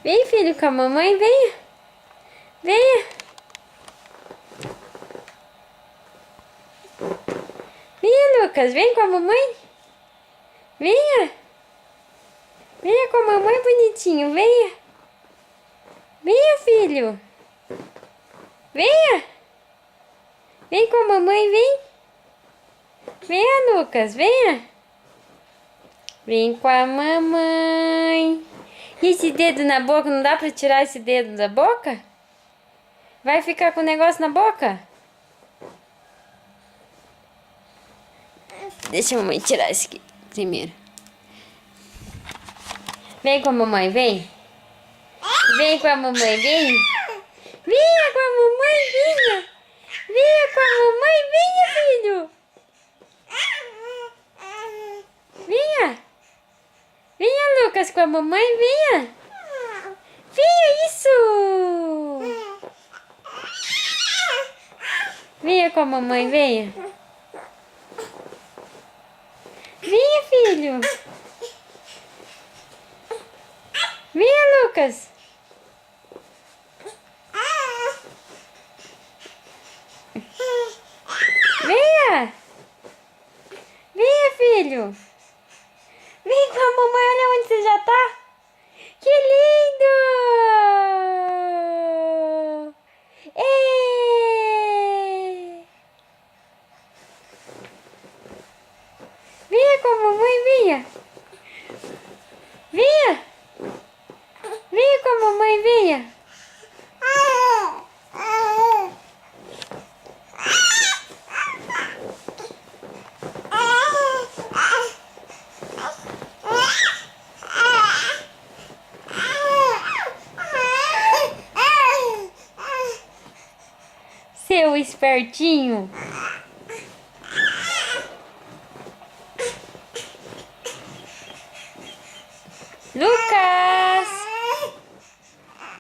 Vem, filho, com a mamãe, venha. Venha. Venha, Lucas, vem com a mamãe. Venha. Venha com a mamãe, bonitinho, venha. Venha, filho. Venha. Vem com a mamãe, vem. Venha, Lucas, venha. Vem com a mamãe. E esse dedo na boca, não dá pra tirar esse dedo da boca? Vai ficar com o negócio na boca? Deixa a mamãe tirar esse aqui primeiro. Vem com a mamãe, vem. Vem com a mamãe, vem. Venha com a mamãe, venha. Venha com a mamãe, venha, filho. Venha. Venha, Lucas, com a mamãe, venha. Venha, isso. Venha com a mamãe, venha. Venha, filho. Venha, Lucas. Venha. Venha, filho. Vem com a mamãe, olha onde você já tá. Que lindo! Ê! Venha com a mamãe, venha. Venha. Venha com a mamãe, venha. Seu espertinho. Lucas!